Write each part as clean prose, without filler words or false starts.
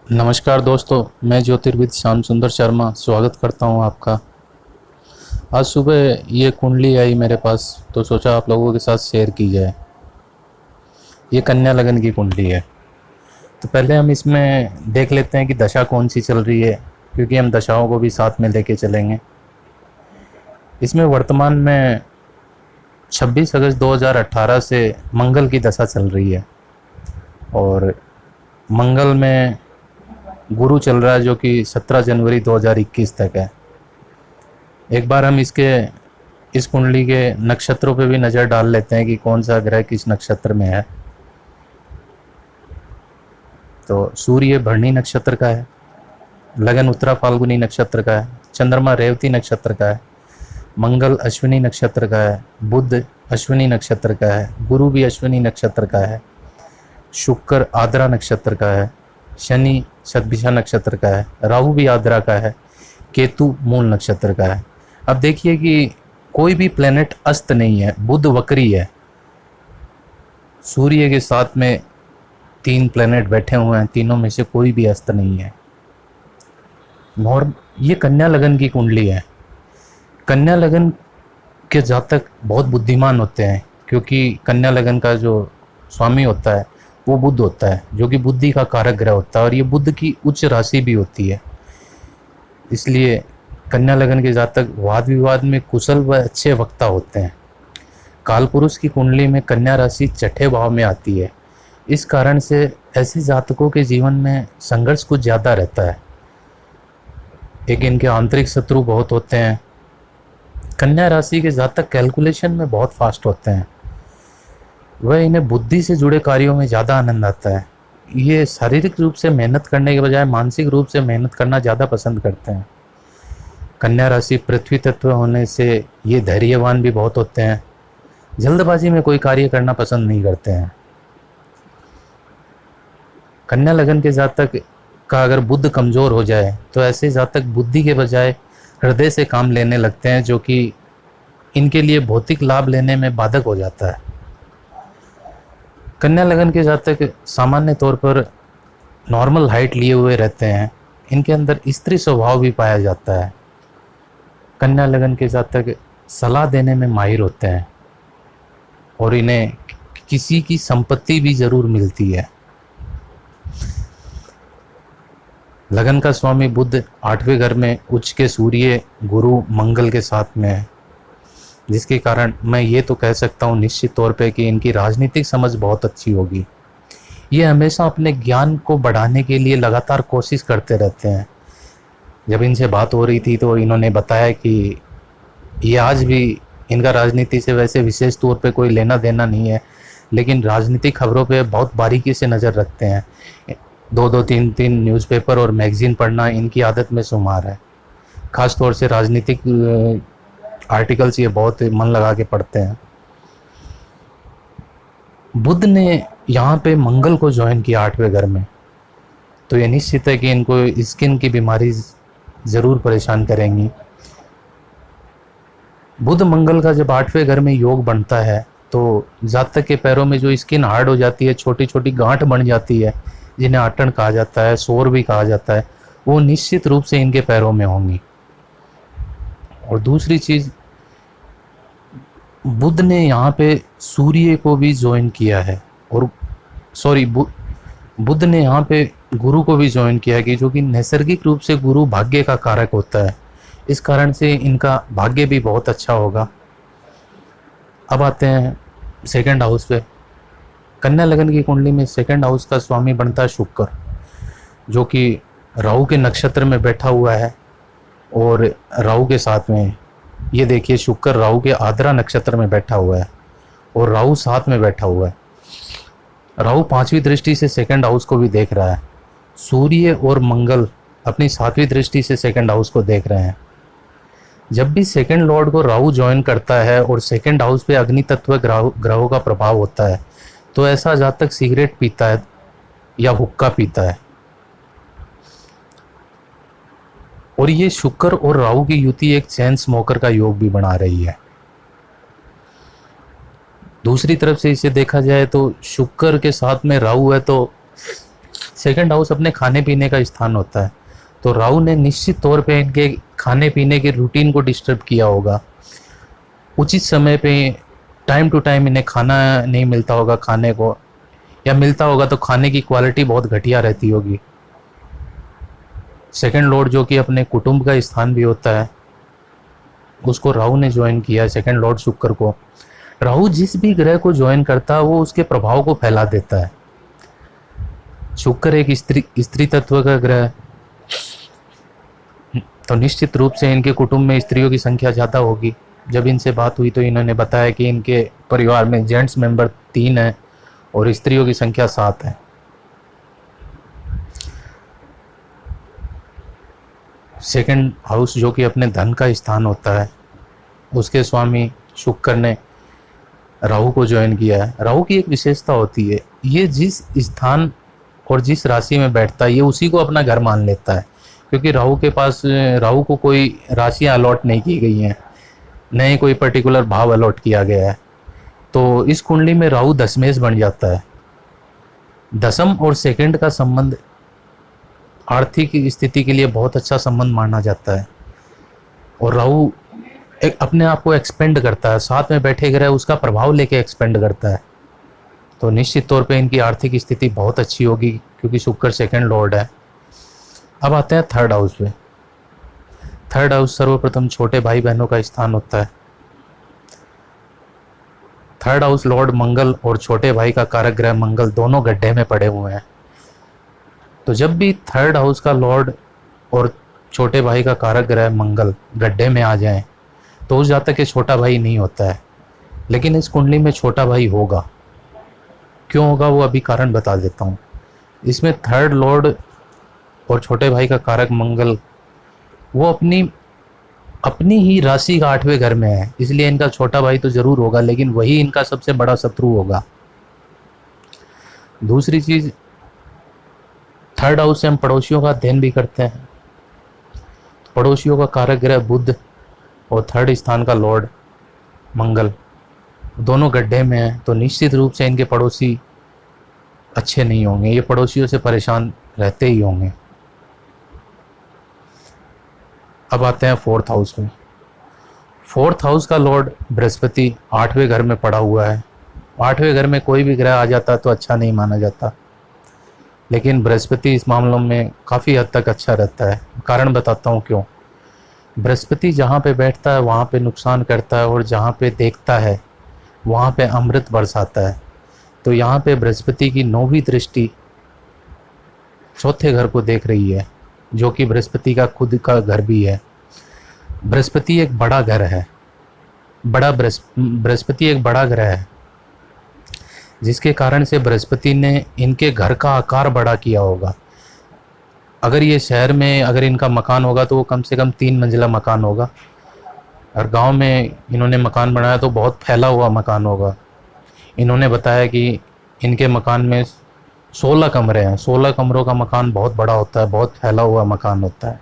नमस्कार दोस्तों, मैं ज्योतिर्विद श्याम सुंदर शर्मा स्वागत करता हूं आपका। आज सुबह ये कुंडली आई मेरे पास तो सोचा आप लोगों के साथ शेयर की जाए। ये कन्या लगन की कुंडली है। तो पहले हम इसमें देख लेते हैं कि दशा कौन सी चल रही है, क्योंकि हम दशाओं को भी साथ में लेके चलेंगे। इसमें वर्तमान में 26 अगस्त 2018 से मंगल की दशा चल रही है और मंगल में गुरु चल रहा है, जो कि 17 जनवरी 2021 तक है। एक बार हम इस कुंडली के नक्षत्रों पे भी नज़र डाल लेते हैं कि कौन सा ग्रह किस नक्षत्र में है। तो सूर्य भरणी नक्षत्र का है, लगन उत्तरा फाल्गुनी नक्षत्र का है, चंद्रमा रेवती नक्षत्र का है, मंगल अश्विनी नक्षत्र का है, बुध अश्विनी नक्षत्र का है, गुरु भी अश्विनी नक्षत्र का है, शुक्र आद्रा नक्षत्र का है, शनि शतभिषा नक्षत्र का है, राहु भी आद्रा का है, केतु मूल नक्षत्र का है। अब देखिए कि कोई भी प्लेनेट अस्त नहीं है, बुध वक्री है। सूर्य के साथ में 3 प्लेनेट बैठे हुए हैं, तीनों में से कोई भी अस्त नहीं है। ये कन्या लगन की कुंडली है। कन्या लगन के जातक बहुत बुद्धिमान होते हैं, क्योंकि कन्या लगन का जो स्वामी होता है वो बुध होता है, जो कि बुद्धि का कारक ग्रह होता है, और ये बुध की उच्च राशि भी होती है। इसलिए कन्या लगन के जातक वाद विवाद में कुशल व अच्छे वक्ता होते हैं। कालपुरुष की कुंडली में कन्या राशि छठे भाव में आती है। इस कारण से ऐसे जातकों के जीवन में संघर्ष कुछ ज़्यादा रहता है। एक इनके आंतरिक शत्रु बहुत होते हैं। कन्या राशि के जातक कैलकुलेशन में बहुत फास्ट होते हैं। वह इन्हें बुद्धि से जुड़े कार्यों में ज़्यादा आनंद आता है। ये शारीरिक रूप से मेहनत करने के बजाय मानसिक रूप से मेहनत करना ज़्यादा पसंद करते हैं। कन्या राशि पृथ्वी तत्व होने से ये धैर्यवान भी बहुत होते हैं। जल्दबाजी में कोई कार्य करना पसंद नहीं करते हैं। कन्या लगन के जातक का अगर बुध कमज़ोर हो जाए तो ऐसे जातक बुद्धि के बजाय हृदय से काम लेने लगते हैं, जो कि इनके लिए भौतिक लाभ लेने में बाधक हो जाता है। कन्या लगन के जातक सामान्य तौर पर नॉर्मल हाइट लिए हुए रहते हैं। इनके अंदर स्त्री स्वभाव भी पाया जाता है। कन्या लगन के जातक सलाह देने में माहिर होते हैं और इन्हें किसी की संपत्ति भी जरूर मिलती है। लगन का स्वामी बुध 8वें घर में उच्च के सूर्य गुरु मंगल के साथ में है, जिसके कारण मैं ये तो कह सकता हूँ निश्चित तौर पे कि इनकी राजनीतिक समझ बहुत अच्छी होगी। ये हमेशा अपने ज्ञान को बढ़ाने के लिए लगातार कोशिश करते रहते हैं। जब इनसे बात हो रही थी तो इन्होंने बताया कि ये आज भी इनका राजनीति से वैसे विशेष तौर पे कोई लेना देना नहीं है, लेकिन राजनीतिक खबरों पे बहुत बारीकी से नज़र रखते हैं। 2-2, 3-3 न्यूज़पेपर और मैगज़ीन पढ़ना इनकी आदत में शुमार है। ख़ास तौर से राजनीतिक आर्टिकल्स ये बहुत मन लगा के पढ़ते हैं। बुध ने यहाँ पे मंगल को ज्वाइन किया 8वें घर में, तो ये निश्चित है कि इनको स्किन की बीमारी ज़रूर परेशान करेंगी। बुध मंगल का जब 8वें घर में योग बनता है तो जातक के पैरों में जो स्किन हार्ड हो जाती है, छोटी छोटी गांठ बन जाती है, जिन्हें आटन कहा जाता है, सोर भी कहा जाता है, वो निश्चित रूप से इनके पैरों में होंगी। और दूसरी चीज़, बुध ने यहाँ पे सूर्य को भी ज्वाइन किया है, और बुध ने यहाँ पे गुरु को भी ज्वाइन किया है, जो कि नैसर्गिक रूप से गुरु भाग्य का कारक होता है। इस कारण से इनका भाग्य भी बहुत अच्छा होगा। अब आते हैं सेकंड हाउस पे। कन्या लगन की कुंडली में सेकंड हाउस का स्वामी बनता है शुक्र, जो कि राहु के नक्षत्र में बैठा हुआ है और राहु के साथ में, ये देखिए शुक्र राहु के आद्रा नक्षत्र में बैठा हुआ है और राहु साथ में बैठा हुआ है। राहु 5वीं दृष्टि से सेकंड हाउस को भी देख रहा है। सूर्य और मंगल अपनी 7वीं दृष्टि से सेकंड हाउस को देख रहे हैं। जब भी सेकंड लॉर्ड को राहु ज्वाइन करता है और सेकंड हाउस पे अग्नि तत्व ग्रहों का प्रभाव होता है, तो ऐसा जातक सिगरेट पीता है या हुक्का पीता है। और ये शुक्र और राहु की युति एक चैन स्मोकर का योग भी बना रही है। दूसरी तरफ से इसे देखा जाए तो शुक्र के साथ में राहु है, तो सेकंड हाउस अपने खाने पीने का स्थान होता है। तो राहु ने निश्चित तौर पे इनके खाने पीने के रूटीन को डिस्टर्ब किया होगा। उचित समय पे टाइम टू टाइम इन्हें खाना नहीं मिलता होगा खाने को, या मिलता होगा तो खाने की क्वालिटी बहुत घटिया रहती होगी। सेकंड लॉर्ड जो कि अपने कुटुंब का स्थान भी होता है, उसको राहु ने ज्वाइन किया है, सेकंड लॉर्ड शुक्र को। राहु जिस भी ग्रह को ज्वाइन करता है वो उसके प्रभाव को फैला देता है। शुक्र एक स्त्री तत्व का ग्रह है, तो निश्चित रूप से इनके कुटुंब में स्त्रियों की संख्या ज़्यादा होगी। जब इनसे बात हुई तो इन्होंने बताया कि इनके परिवार में जेंट्स मेंबर 3 हैं और स्त्रियों की संख्या 7 है। सेकंड हाउस जो कि अपने धन का स्थान होता है, उसके स्वामी शुक्र ने राहु को ज्वाइन किया है। राहु की एक विशेषता होती है, ये जिस स्थान और जिस राशि में बैठता है ये उसी को अपना घर मान लेता है, क्योंकि राहु को कोई राशियां अलॉट नहीं की गई हैं, न ही कोई पर्टिकुलर भाव अलॉट किया गया है। तो इस कुंडली में राहु दशमेश बन जाता है। दसम और सेकंड का संबंध आर्थिक स्थिति के लिए बहुत अच्छा संबंध माना जाता है, और राहु अपने आप को एक्सपेंड करता है, साथ में बैठे ग्रह उसका प्रभाव लेके एक्सपेंड करता है। तो निश्चित तौर पे इनकी आर्थिक स्थिति बहुत अच्छी होगी, क्योंकि शुक्र सेकंड लॉर्ड है। अब आते हैं थर्ड हाउस पे। थर्ड हाउस सर्वप्रथम छोटे भाई बहनों का स्थान होता है। थर्ड हाउस लॉर्ड मंगल और छोटे भाई का कारक ग्रह मंगल दोनों गड्ढे में पड़े हुए हैं। तो जब भी थर्ड हाउस का लॉर्ड और छोटे भाई का कारक ग्रह मंगल गड्ढे में आ जाएं तो उस जातक के छोटा भाई नहीं होता है, लेकिन इस कुंडली में छोटा भाई होगा। क्यों होगा वो अभी कारण बता देता हूँ। इसमें थर्ड लॉर्ड और छोटे भाई का कारक मंगल वो अपनी ही राशि का 8वें घर में है, इसलिए इनका छोटा भाई तो जरूर होगा, लेकिन वही इनका सबसे बड़ा शत्रु होगा। दूसरी चीज, थर्ड हाउस से हम पड़ोसियों का अध्ययन भी करते हैं। पड़ोसियों का कारक ग्रह बुध और थर्ड स्थान का लॉर्ड मंगल दोनों गड्ढे में हैं, तो निश्चित रूप से इनके पड़ोसी अच्छे नहीं होंगे, ये पड़ोसियों से परेशान रहते ही होंगे। अब आते हैं फोर्थ हाउस में। फोर्थ हाउस का लॉर्ड बृहस्पति 8वें घर में पड़ा हुआ है। 8वें घर में कोई भी ग्रह आ जाता तो अच्छा नहीं माना जाता, लेकिन बृहस्पति इस मामलों में काफ़ी हद तक अच्छा रहता है। कारण बताता हूँ क्यों। बृहस्पति जहाँ पे बैठता है वहाँ पे नुकसान करता है, और जहाँ पे देखता है वहाँ पे अमृत बरसाता है। तो यहाँ पे बृहस्पति की 9वीं दृष्टि चौथे घर को देख रही है, जो कि बृहस्पति का खुद का घर भी है। बृहस्पति एक बड़ा घर है, बृहस्पति एक बड़ा ग्रह है, जिसके कारण से बृहस्पति ने इनके घर का आकार बड़ा किया होगा। अगर ये शहर में अगर इनका मकान होगा तो वो कम से कम 3 मंजिला मकान होगा, और गांव में इन्होंने मकान बनाया तो बहुत फैला हुआ मकान होगा। इन्होंने बताया कि इनके मकान में 16 कमरे हैं। 16 कमरों का मकान बहुत बड़ा होता है, बहुत फैला हुआ मकान होता है।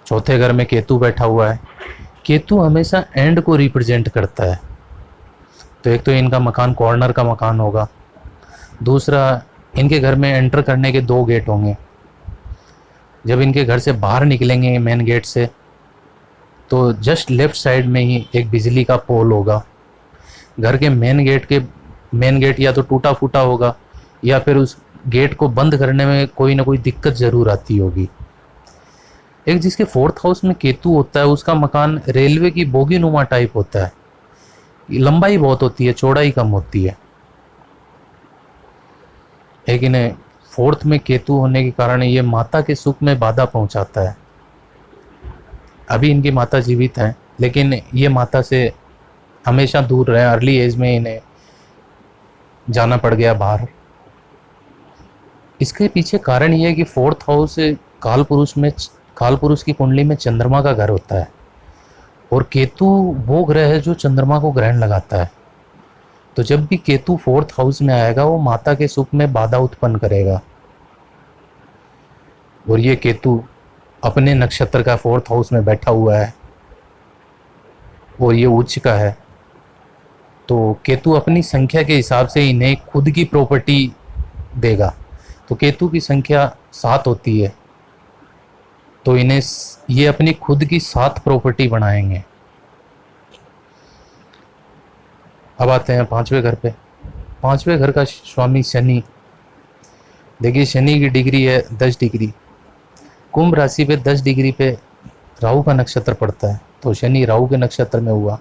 चौथे घर में केतु बैठा हुआ है। केतु हमेशा एंड को रिप्रेजेंट करता है। तो एक तो इनका मकान कॉर्नर का मकान होगा, दूसरा इनके घर में एंटर करने के 2 गेट होंगे। जब इनके घर से बाहर निकलेंगे मेन गेट से, तो जस्ट लेफ्ट साइड में ही एक बिजली का पोल होगा। घर के मेन गेट या तो टूटा फूटा होगा, या फिर उस गेट को बंद करने में कोई ना कोई दिक्कत ज़रूर आती होगी। एक जिसके फोर्थ हाउस में केतु होता है उसका मकान रेलवे की बोगी नुमा टाइप होता है। लंबाई बहुत होती है, चौड़ाई कम होती है। लेकिन फोर्थ में केतु होने के कारण ये माता के सुख में बाधा पहुंचाता है। अभी इनकी माता जीवित हैं, लेकिन ये माता से हमेशा दूर रहे। अर्ली एज में इन्हें जाना पड़ गया बाहर। इसके पीछे कारण ये है कि फोर्थ हाउस कालपुरुष की कुंडली में चंद्रमा का घर होता है, और केतु वो ग्रह है जो चंद्रमा को ग्रहण लगाता है। तो जब भी केतु फोर्थ हाउस में आएगा वो माता के सुख में बाधा उत्पन्न करेगा। और ये केतु अपने नक्षत्र का फोर्थ हाउस में बैठा हुआ है, और ये उच्च का है। तो केतु अपनी संख्या के हिसाब से इन्हें खुद की प्रॉपर्टी देगा। तो केतु की संख्या 7 होती है, तो इन्हें ये अपनी खुद की 7 प्रॉपर्टी बनाएंगे। अब आते हैं 5वें घर पे। 5वें घर का स्वामी शनि। देखिए शनि की डिग्री है 10 डिग्री। कुंभ राशि पे 10 डिग्री पे राहु का नक्षत्र पड़ता है, तो शनि राहु के नक्षत्र में हुआ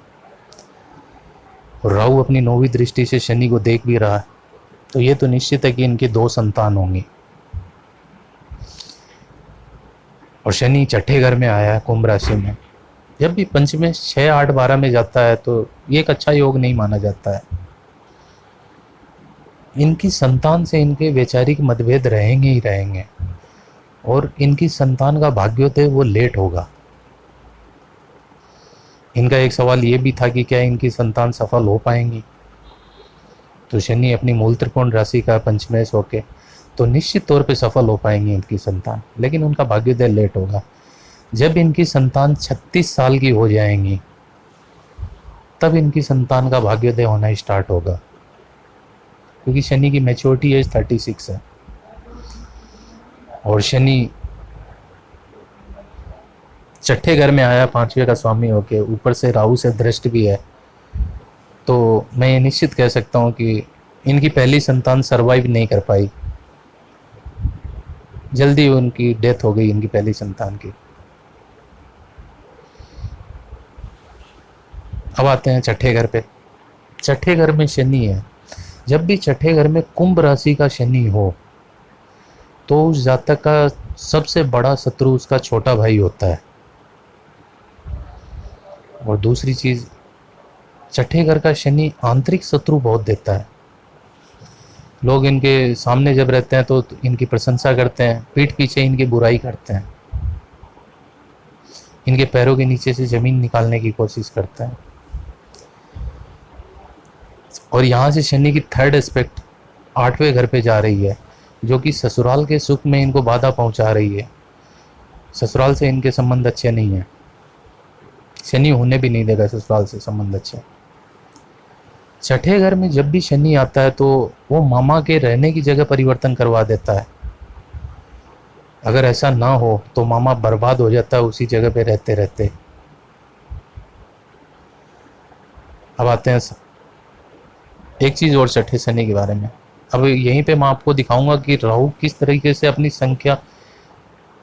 और राहु अपनी 9वीं दृष्टि से शनि को देख भी रहा है। तो ये तो निश्चित है कि इनके 2 संतान होंगे। और शनि छठे घर में आया है कुंभ राशि में। जब भी पंचमें 6, 8, 12 में जाता है तो ये एक अच्छा योग नहीं माना जाता है। इनकी संतान से इनके वैचारिक मतभेद रहेंगे ही रहेंगे, और इनकी संतान का भाग्योदय वो लेट होगा। इनका एक सवाल ये भी था कि क्या इनकी संतान सफल हो पाएंगी। तो शनि अपनी मूल त्रिकोण राशि का पंचमेश होके तो निश्चित तौर पे सफल हो पाएंगी इनकी संतान, लेकिन उनका भाग्योदय लेट होगा। जब इनकी संतान 36 साल की हो जाएंगी तब इनकी संतान का भाग्योदय होना स्टार्ट होगा, क्योंकि शनि की मैच्योरिटी एज 36 है। और शनि छठे घर में आया 5वें का स्वामी होके, ऊपर से राहु से दृष्ट भी है, तो मैं ये निश्चित कह सकता हूँ कि इनकी पहली संतान सरवाइव नहीं कर पाई, जल्दी उनकी डेथ हो गई इनकी पहली संतान की। अब आते हैं छठे घर पे। छठे घर में शनि है। जब भी छठे घर में कुंभ राशि का शनि हो तो उस जातक का सबसे बड़ा शत्रु उसका छोटा भाई होता है। और दूसरी चीज, छठे घर का शनि आंतरिक शत्रु बहुत देता है। लोग इनके सामने जब रहते हैं तो इनकी प्रशंसा करते हैं, पीठ पीछे इनकी बुराई करते हैं, इनके पैरों के नीचे से जमीन निकालने की कोशिश करते हैं। और यहाँ से शनि की थर्ड एस्पेक्ट 8वें घर पे जा रही है, जो कि ससुराल के सुख में इनको बाधा पहुंचा रही है। ससुराल से इनके संबंध अच्छे नहीं है, शनि होने भी नहीं देगा ससुराल से संबंध अच्छे। छठे घर में जब भी शनि आता है तो वो मामा के रहने की जगह परिवर्तन करवा देता है। अगर ऐसा ना हो तो मामा बर्बाद हो जाता है उसी जगह पे रहते रहते। अब आते हैं एक चीज़ और छठे शनि के बारे में। अब यहीं पे मैं आपको दिखाऊंगा कि राहु किस तरीके से अपनी संख्या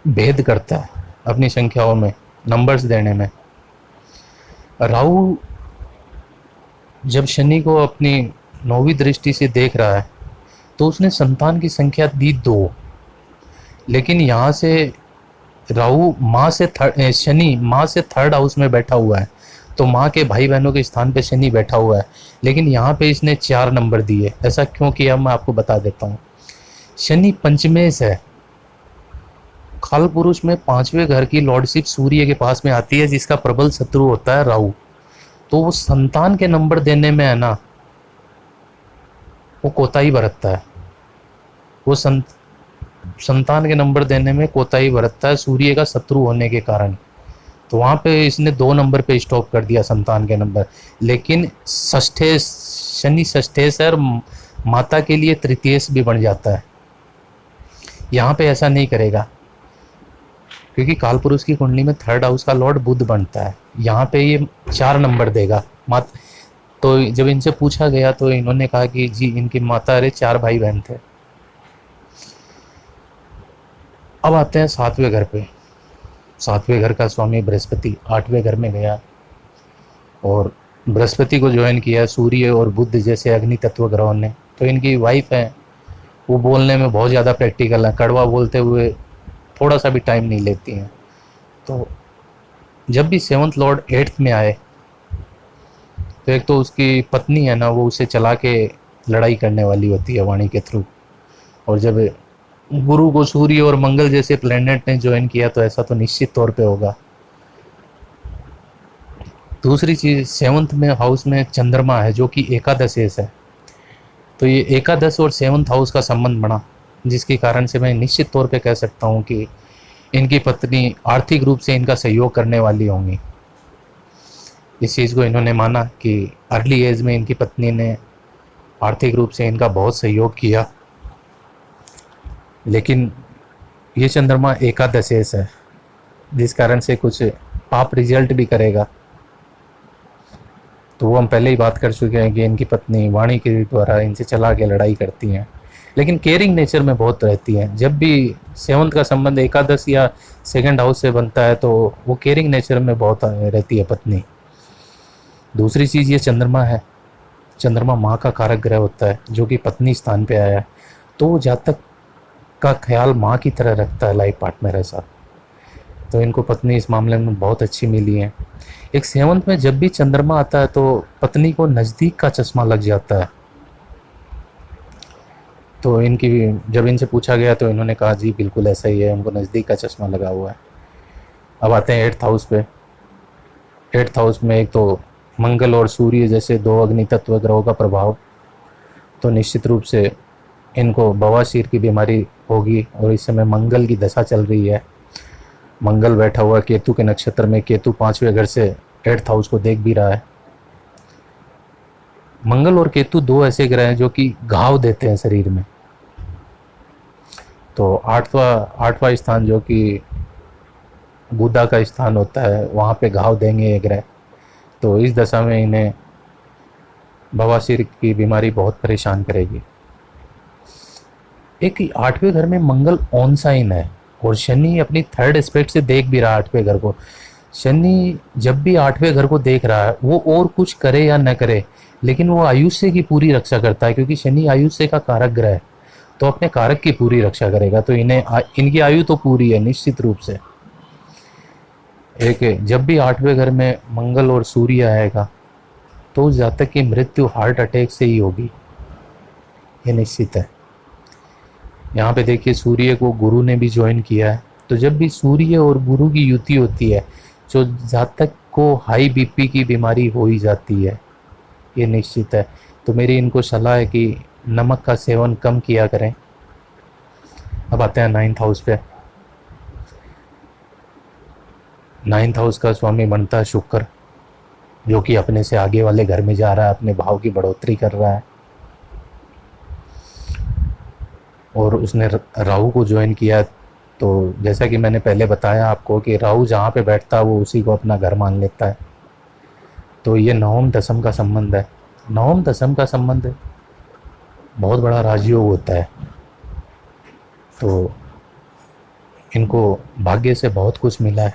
भेद करता है, अपनी संख्याओं में नंबर्स देने में। राहु जब शनि को अपनी 9वीं दृष्टि से देख रहा है तो उसने संतान की संख्या दी 2, लेकिन यहाँ से राहु शनि माँ से थर्ड हाउस में बैठा हुआ है, तो माँ के भाई बहनों के स्थान पे शनि बैठा हुआ है, लेकिन यहाँ पे इसने 4 नंबर दिए। ऐसा क्यों किया मैं आपको बता देता हूँ। शनि पंचमेश है, काल पुरुष में 5वें घर की लॉर्डशिप सूर्य के पास में आती है, जिसका प्रबल शत्रु होता है राहु। तो वो संतान के नंबर देने में है ना, वो कोताही बरतता है। वो संतान के नंबर देने में कोताही बरतता है सूर्य का शत्रु होने के कारण। तो वहाँ पे इसने 2 नंबर पे स्टॉप कर दिया संतान के नंबर। लेकिन शनि षष्ठेश और माता के लिए तृतीयेश भी बन जाता है। यहाँ पे ऐसा नहीं करेगा, क्योंकि कालपुरुष की कुंडली में थर्ड हाउस का लॉर्ड बुध बनता है। यहाँ पे ये 4 नंबर देगा। तो जब इनसे पूछा गया तो इन्होंने कहा कि जी इनकी माता अरे 4 भाई बहन थे। अब आते हैं 7वें घर पे। 7वें घर का स्वामी बृहस्पति 8वें घर में गया और बृहस्पति को ज्वाइन किया सूर्य और बुध जैसे अग्नि तत्व ग्रहों ने। तो इनकी वाइफ है, वो बोलने में बहुत ज़्यादा प्रैक्टिकल है, कड़वा बोलते हुए थोड़ा सा भी टाइम नहीं लेती हैं। तो जब भी 7th लॉर्ड 8th में आए तो एक तो उसकी पत्नी है ना, वो उसे चला के लड़ाई करने वाली होती है वाणी के थ्रू। और जब गुरु को सूर्य और मंगल जैसे प्लैनेट ने ज्वाइन किया तो ऐसा तो निश्चित तौर पे होगा। दूसरी चीज 7th में हाउस में चंद्रमा है, जो कि एकादशेश है। तो ये एकादश और 7th हाउस का संबंध बना, जिसके कारण से मैं निश्चित तौर पे कह सकता हूँ कि इनकी पत्नी आर्थिक रूप से इनका सहयोग करने वाली होंगी। इस चीज़ को इन्होंने माना कि अर्ली एज में इनकी पत्नी ने आर्थिक रूप से इनका बहुत सहयोग किया। लेकिन ये चंद्रमा एकादशेष है, जिस कारण से कुछ पाप रिजल्ट भी करेगा। तो वो हम पहले ही बात कर चुके हैं कि इनकी पत्नी वाणी के द्वारा इनसे चला के लड़ाई करती हैं, लेकिन केयरिंग नेचर में बहुत रहती हैं। जब भी सेवंत का संबंध एकादश या सेकंड हाउस से बनता है तो वो केयरिंग नेचर में बहुत रहती है पत्नी। दूसरी चीज़ ये चंद्रमा है, चंद्रमा माँ का कारक ग्रह होता है जो कि पत्नी स्थान पे आया है, तो वो जातक का ख्याल माँ की तरह रखता है लाइफ पार्टनर है साथ। तो इनको पत्नी इस मामले में बहुत अच्छी मिली है। एक सेवंत में जब भी चंद्रमा आता है तो पत्नी को नज़दीक का चश्मा लग जाता है। तो इनकी जब इनसे पूछा गया तो इन्होंने कहा जी बिल्कुल ऐसा ही है, उनको नज़दीक का चश्मा लगा हुआ है। अब आते हैं 8th हाउस पे। 8th हाउस में एक तो मंगल और सूर्य जैसे दो अग्नि तत्व ग्रहों का प्रभाव, तो निश्चित रूप से इनको बवासीर की बीमारी होगी। और इस समय मंगल की दशा चल रही है, मंगल बैठा हुआ केतु के नक्षत्र में, केतु 5वें घर से 8th हाउस को देख भी रहा है। मंगल और केतु दो ऐसे ग्रह हैं जो कि घाव देते हैं शरीर में। तो आठवां स्थान जो कि गुदा का स्थान होता है, वहाँ पे घाव देंगे ये ग्रह। तो इस दशा में इन्हें बवासीर की बीमारी बहुत परेशान करेगी। एक 8वें घर में मंगल ऑन साइन है और शनि अपनी 3rd एस्पेक्ट से देख भी रहा है 8वें घर को। शनि जब भी 8वें घर को देख रहा है, वो और कुछ करे या न करे, लेकिन वो आयुष्य की पूरी रक्षा करता है, क्योंकि शनि आयुष्य का कारक ग्रह है, तो अपने कारक की पूरी रक्षा करेगा। तो इनकी आयु तो पूरी है निश्चित रूप से। एक जब भी 8वें घर में मंगल और सूर्य आएगा तो उस जातक की मृत्यु हार्ट अटैक से ही होगी, ये निश्चित है। यहाँ पे देखिए सूर्य को गुरु ने भी ज्वाइन किया है, तो जब भी सूर्य और गुरु की युति होती है जो जातक को हाई बीपी की बीमारी हो ही जाती है, ये निश्चित है। तो मेरी इनको सलाह है कि नमक का सेवन कम किया करें। अब आते हैं 9th हाउस पे। 9th हाउस का स्वामी बनता है शुक्र, जो कि अपने से आगे वाले घर में जा रहा है, अपने भाव की बढ़ोतरी कर रहा है। और उसने राहु को ज्वाइन किया। तो जैसा कि मैंने पहले बताया आपको कि राहु जहाँ पे बैठता है वो उसी को अपना घर मान लेता है। तो ये नवम दशम का संबंध है। नवम दशम का संबंध बहुत बड़ा राजयोग होता है। तो इनको भाग्य से बहुत कुछ मिला है,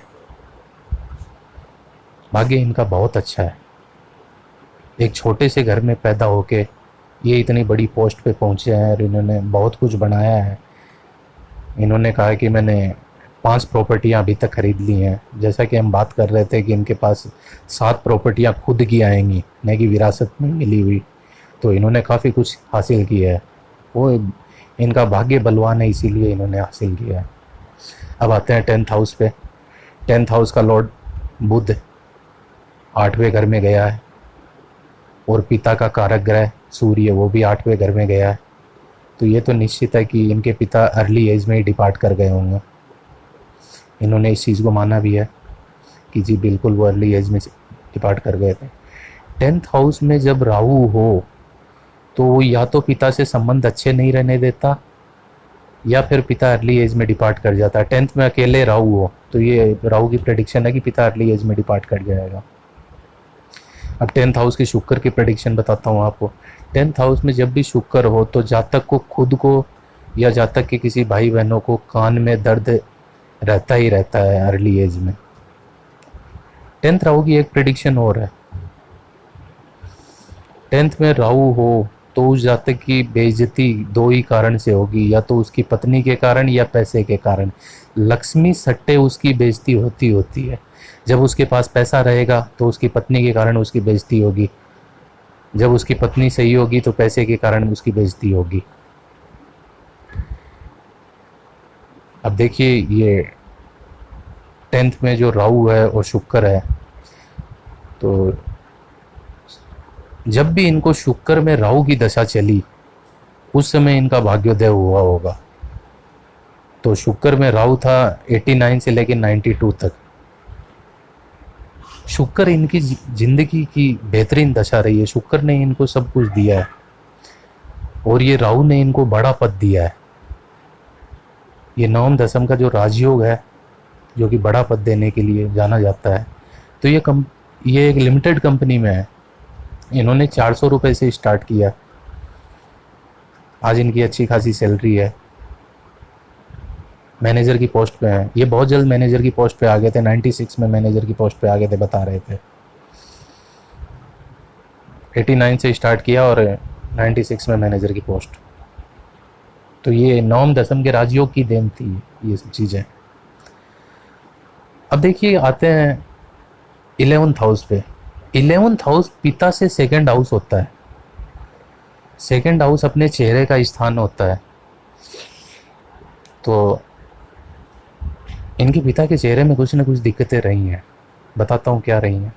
भाग्य इनका बहुत अच्छा है। एक छोटे से घर में पैदा होके ये इतनी बड़ी पोस्ट पे पहुंचे हैं और इन्होंने बहुत कुछ बनाया है। इन्होंने कहा कि मैंने 5 प्रॉपर्टियां अभी तक खरीद ली हैं। जैसा कि हम बात कर रहे थे कि इनके पास 7 प्रॉपर्टियां खुद की आएंगी, न कि विरासत में मिली हुई। तो इन्होंने काफ़ी कुछ हासिल किया है, वो इनका भाग्य बलवान है, इसीलिए इन्होंने हासिल किया है। अब आते हैं 10th हाउस पे। 10th हाउस का लॉर्ड बुध 8वें घर में गया है और पिता का कारक ग्रह सूर्य वो भी 8वें घर में गया है। तो ये तो निश्चित है कि इनके पिता अर्ली एज में ही डिपार्ट कर गए होंगे। इन्होंने इस चीज़ को माना भी है कि जी बिल्कुल वो अर्ली एज में डिपार्ट कर गए थे। 10th हाउस में जब राहु हो तो वो या तो पिता से संबंध अच्छे नहीं रहने देता या फिर पिता अर्ली एज में डिपार्ट कर जाता है। 10th में अकेले राहु हो तो ये राहु की प्रेडिक्शन है कि पिता अर्ली एज में डिपार्ट कर जाएगा। अब 10th हाउस की शुक्र की प्रेडिक्शन बताता हूँ आपको। 10th हाउस में जब भी शुक्र हो तो जातक को खुद को या जातक के किसी भाई बहनों को कान में दर्द रहता ही रहता है अर्ली एज में। 10th राहु की एक प्रेडिक्शन और है। 10th में राहु हो तो उस जातक की बेइज्जती 2 ही कारण से होगी, या तो उसकी पत्नी के कारण या पैसे के कारण। लक्ष्मी सट्टे उसकी बेइज्जती होती है। जब उसके पास पैसा रहेगा तो उसकी पत्नी के कारण उसकी बेइज्जती होगी, जब उसकी पत्नी सही होगी तो पैसे के कारण उसकी बेइज्जती होगी। अब देखिए ये 10th में जो राहु है और शुक्र है, तो जब भी इनको शुक्र में राहु की दशा चली उस समय इनका भाग्योदय हुआ होगा। तो शुक्र में राहु था 89 से लेकर 92 तक। शुक्र इनकी जिंदगी की बेहतरीन दशा रही है। शुक्र ने इनको सब कुछ दिया है और ये राहु ने इनको बड़ा पद दिया है। ये नवम दशम का जो राजयोग है, जो कि बड़ा पद देने के लिए जाना जाता है, तो ये एक लिमिटेड कंपनी में है। इन्होंने 400 रुपये से स्टार्ट किया, आज इनकी अच्छी खासी सैलरी है, मैनेजर की पोस्ट पे हैं। ये बहुत जल्द मैनेजर की पोस्ट पे आ गए थे, 96 में मैनेजर की पोस्ट पे आ गए थे, बता रहे थे। 89 से स्टार्ट किया और 96 में मैनेजर की पोस्ट। तो ये नवम दशम के राजयोग की देन थी ये सब चीज़ें। अब देखिए आते हैं 11th हाउस पे। 11th हाउस पिता से सेकंड हाउस होता है। सेकंड हाउस अपने चेहरे का स्थान होता है। तो इनके पिता के चेहरे में कुछ ना कुछ दिक्कतें रही हैं, बताता हूँ क्या रही हैं।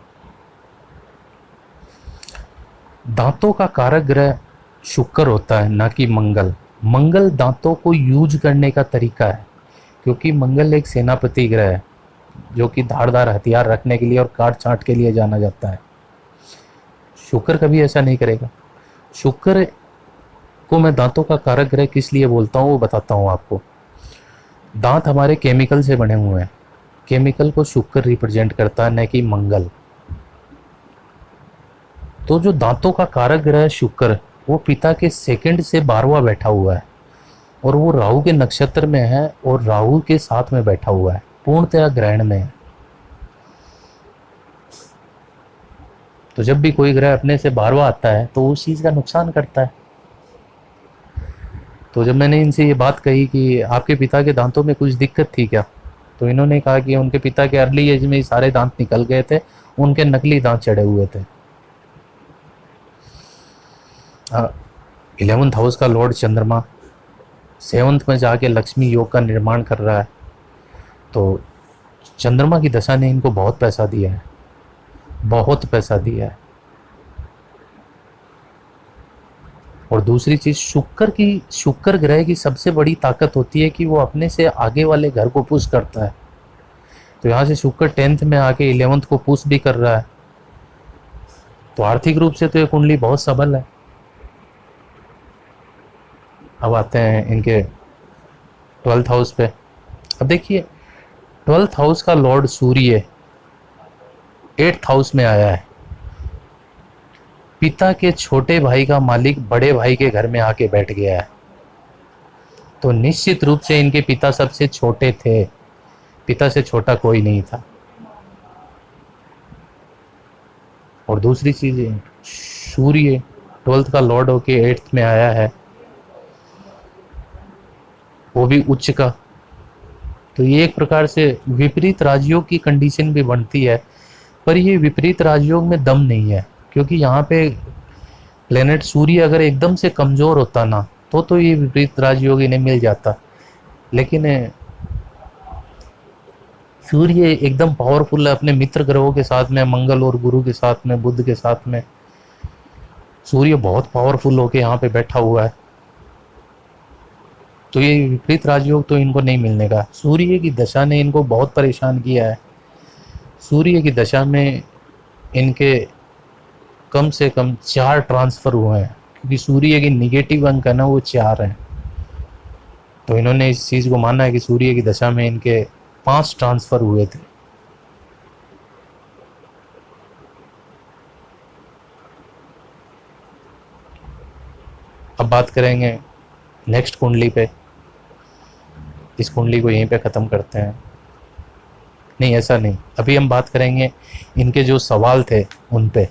दांतों का कारक ग्रह शुक्र होता है, ना कि मंगल। मंगल दांतों को यूज करने का तरीका है, क्योंकि मंगल एक सेनापति ग्रह है जो कि धारदार हथियार रखने के लिए और काट छांट के लिए जाना जाता है। शुक्र कभी ऐसा नहीं करेगा। शुक्र को मैं दांतों का कारक ग्रह किस लिए बोलता हूँ वो बताता हूँ आपको। दांत हमारे केमिकल से बने हुए हैं। केमिकल को शुक्र रिप्रेजेंट करता है, न कि मंगल। तो जो दांतों का कारक ग्रह है शुक्र, वो पिता के सेकंड से 12वां बैठा हुआ है और वो राहु के नक्षत्र में है और राहु के साथ में बैठा हुआ है, पूर्णतया ग्रहण में है। तो जब भी कोई ग्रह अपने से 12वां आता है तो उस चीज़ का नुकसान करता है। तो जब मैंने इनसे ये बात कही कि आपके पिता के दांतों में कुछ दिक्कत थी क्या, तो इन्होंने कहा कि उनके पिता के अर्ली एज में ही सारे दांत निकल गए थे, उनके नकली दांत चढ़े हुए थे। 11th हाउस का लॉर्ड चंद्रमा 7th में जाके लक्ष्मी योग का निर्माण कर रहा है। तो चंद्रमा की दशा ने इनको बहुत पैसा दिया है, बहुत पैसा दिया है। और दूसरी चीज, शुक्र ग्रह की सबसे बड़ी ताकत होती है कि वो अपने से आगे वाले घर को पुश करता है। तो यहाँ से शुक्र 10th में आके 11th को पुश भी कर रहा है। तो आर्थिक रूप से तो ये कुंडली बहुत सबल है। अब आते हैं इनके 12th हाउस पे। अब देखिए 12th हाउस का लॉर्ड सूर्य 8th हाउस में आया है। पिता के छोटे भाई का मालिक बड़े भाई के घर में आके बैठ गया है। तो निश्चित रूप से इनके पिता सबसे छोटे थे, पिता से छोटा कोई नहीं था। और दूसरी चीज, सूर्य 12th का लॉर्ड होके 8th में आया है, वो भी उच्च का। तो ये एक प्रकार से विपरीत राजयोग की कंडीशन भी बनती है, पर ये विपरीत राजयोग में दम नहीं है, क्योंकि यहाँ पे प्लेनेट सूर्य अगर एकदम से कमज़ोर होता ना तो ये विपरीत राजयोग इन्हें मिल जाता। लेकिन सूर्य एकदम पावरफुल है अपने मित्र ग्रहों के साथ में, मंगल और गुरु के साथ में, बुध के साथ में। सूर्य बहुत पावरफुल होके यहाँ पे बैठा हुआ है। तो ये विपरीत राजयोग तो इनको नहीं मिलने का। सूर्य की दशा ने इनको बहुत परेशान किया है। सूर्य की दशा में इनके कम से कम 4 ट्रांसफ़र हुए हैं, क्योंकि सूर्य की निगेटिव अंक है ना, वो 4 हैं। तो इन्होंने इस चीज़ को माना है कि सूर्य की दशा में इनके 5 ट्रांसफ़र हुए थे। अब बात करेंगे नेक्स्ट कुंडली पे। इस कुंडली को यहीं पे ख़त्म करते हैं। नहीं, ऐसा नहीं, अभी हम बात करेंगे इनके जो सवाल थे उन पे।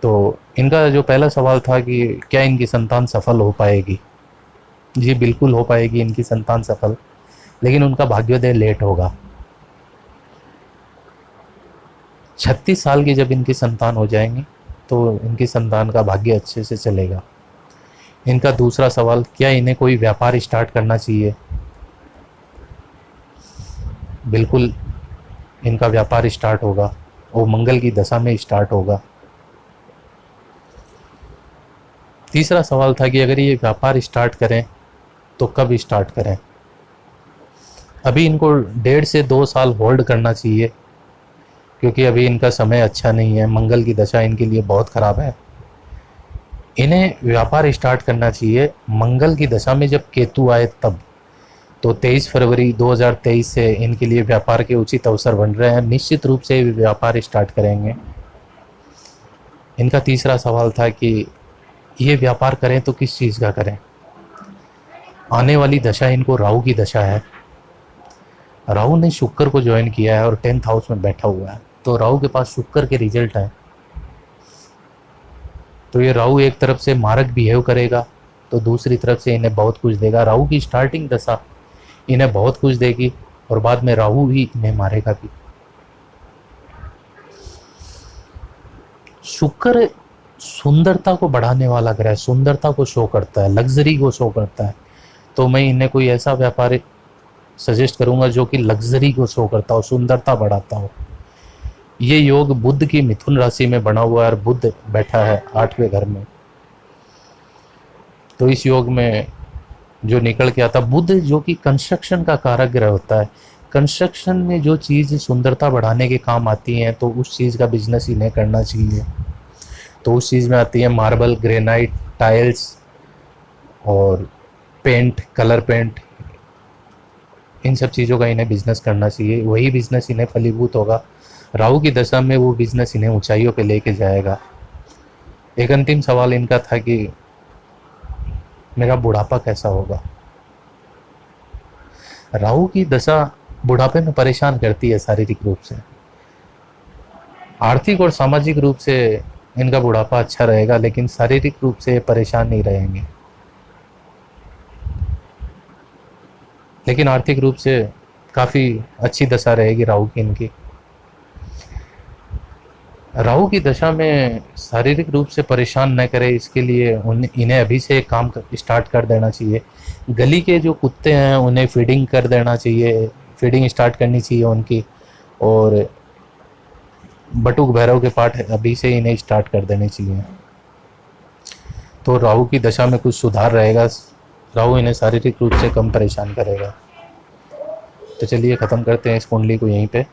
तो इनका जो पहला सवाल था कि क्या इनकी संतान सफल हो पाएगी। जी बिल्कुल हो पाएगी इनकी संतान सफल, लेकिन उनका भाग्योदय लेट होगा। 36 साल की जब इनकी संतान हो जाएंगी तो इनकी संतान का भाग्य अच्छे से चलेगा। इनका दूसरा सवाल, क्या इन्हें कोई व्यापार स्टार्ट करना चाहिए। बिल्कुल इनका व्यापार स्टार्ट होगा, वो मंगल की दशा में स्टार्ट होगा। तीसरा सवाल था कि अगर ये व्यापार स्टार्ट करें तो कब स्टार्ट करें। अभी इनको 1.5 से 2 साल होल्ड करना चाहिए, क्योंकि अभी इनका समय अच्छा नहीं है, मंगल की दशा इनके लिए बहुत ख़राब है। इन्हें व्यापार स्टार्ट करना चाहिए मंगल की दशा में जब केतु आए तब। तो 23 फरवरी 2023 से इनके लिए व्यापार के उचित अवसर बन रहे हैं। निश्चित रूप से व्यापार स्टार्ट करेंगे। इनका तीसरा सवाल था कि ये व्यापार करें तो किस चीज़ का करें। आने वाली दशा इनको राहु की दशा है। राहु ने शुक्र को ज्वाइन किया है और 10th हाउस में बैठा हुआ है, तो राहु के पास शुक्र के रिजल्ट है। तो ये राहु एक तरफ से मारक बिहेव करेगा तो दूसरी तरफ से इन्हें बहुत कुछ देगा। राहु की स्टार्टिंग दशा इन्हें बहुत कुछ देगी और बाद में राहु ही इन्हें मारेगा भी। शुक्र सुंदरता को बढ़ाने वाला ग्रह, सुंदरता को शो करता है, लग्जरी को शो करता है। तो मैं इन्हें कोई ऐसा व्यापार सजेस्ट करूंगा जो कि लग्जरी को शो करता हो, सुंदरता बढ़ाता हो। ये योग बुध की मिथुन राशि में बना हुआ है और बुध बैठा है 8वें घर में। तो इस योग में जो निकल के आता, बुध जो कि कंस्ट्रक्शन का कारक ग्रह होता है, कंस्ट्रक्शन में जो चीज़ सुंदरता बढ़ाने के काम आती हैं तो उस चीज़ का बिजनेस इन्हें करना चाहिए। तो उस चीज़ में आती है मार्बल, ग्रेनाइट, टाइल्स और पेंट, कलर पेंट। इन सब चीज़ों का इन्हें बिजनेस करना चाहिए। वही बिजनेस इन्हें फलीभूत होगा। राहु की दशा में वो बिजनेस इन्हें ऊंचाइयों पे लेके जाएगा। एक अंतिम सवाल इनका था कि मेरा बुढ़ापा कैसा होगा। राहु की दशा बुढ़ापे में परेशान करती है शारीरिक रूप से। आर्थिक और सामाजिक रूप से इनका बुढ़ापा अच्छा रहेगा, लेकिन शारीरिक रूप से परेशान नहीं रहेंगे। लेकिन आर्थिक रूप से काफ़ी अच्छी दशा रहेगी राहु की इनकी। राहु की दशा में शारीरिक रूप से परेशान न करे, इसके लिए इन्हें अभी से काम स्टार्ट कर देना चाहिए। गली के जो कुत्ते हैं उन्हें फीडिंग कर देना चाहिए, फीडिंग स्टार्ट करनी चाहिए उनकी। और बटुक भैरव के पाठ अभी से इन्हें स्टार्ट कर देने चाहिए। तो राहु की दशा में कुछ सुधार रहेगा। राहु इन्हें शारीरिक रूप से कम परेशान करेगा। तो चलिए ख़त्म करते हैं इस कुंडली को यहीं पे।